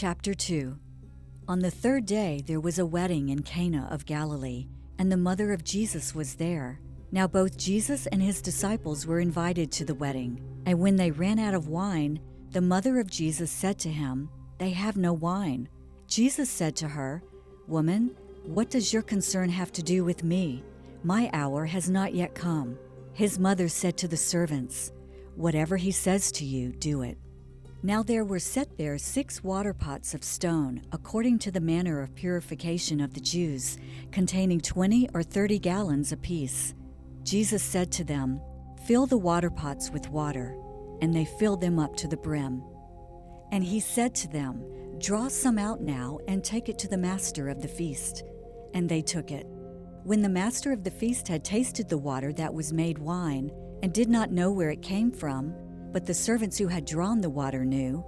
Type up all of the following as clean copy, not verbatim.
Chapter 2. On the third day there was a wedding in Cana of Galilee, and the mother of Jesus was there. Now both Jesus and his disciples were invited to the wedding. And when they ran out of wine, the mother of Jesus said to him, "They have no wine." Jesus said to her, "Woman, what does your concern have to do with me? My hour has not yet come." His mother said to the servants, "Whatever he says to you, do it." Now there were set there 6 water pots of stone, according to the manner of purification of the Jews, containing 20 or 30 gallons apiece. Jesus said to them, "Fill the water pots with water," and they filled them up to the brim. And he said to them, "Draw some out now and take it to the master of the feast." And they took it. When the master of the feast had tasted the water that was made wine, and did not know where it came from, but the servants who had drawn the water knew,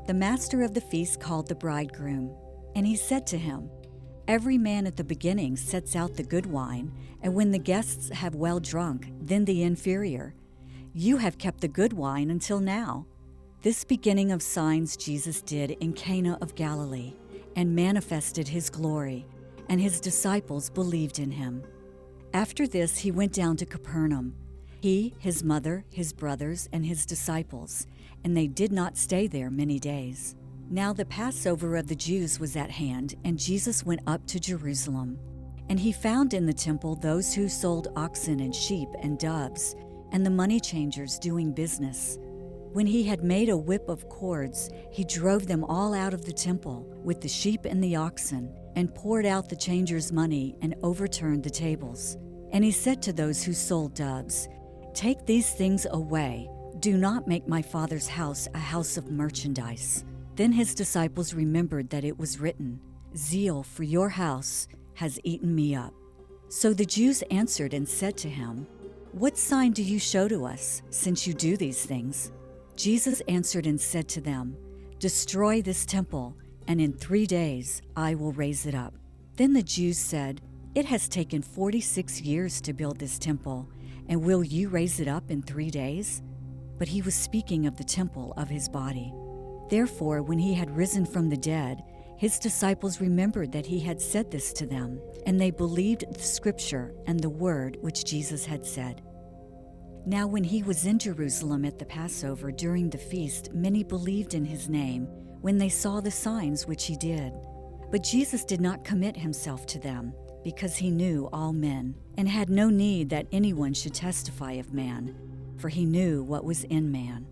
the master of the feast called the bridegroom. And he said to him, "Every man at the beginning sets out the good wine, and when the guests have well drunk, then the inferior. You have kept the good wine until now." This beginning of signs Jesus did in Cana of Galilee, and manifested his glory, and his disciples believed in him. After this he went down to Capernaum, he, his mother, his brothers, and his disciples, and they did not stay there many days. Now the Passover of the Jews was at hand, and Jesus went up to Jerusalem. And he found in the temple those who sold oxen and sheep and doves, and the money changers doing business. When he had made a whip of cords, he drove them all out of the temple with the sheep and the oxen, and poured out the changers' money and overturned the tables. And he said to those who sold doves, "Take these things away. Do not make my Father's house a house of merchandise." Then his disciples remembered that it was written, "Zeal for your house has eaten me up." So the Jews answered and said to him, "What sign do you show to us, since you do these things?" Jesus answered and said to them, "Destroy this temple, and in 3 days I will raise it up." Then the Jews said, "It has taken 46 years to build this temple, and will you raise it up in 3 days?" But he was speaking of the temple of his body. Therefore, when he had risen from the dead, his disciples remembered that he had said this to them, and they believed the scripture and the word which Jesus had said. Now when he was in Jerusalem at the Passover during the feast, many believed in his name when they saw the signs which he did. But Jesus did not commit himself to them, because he knew all men, and had no need that anyone should testify of man, for he knew what was in man.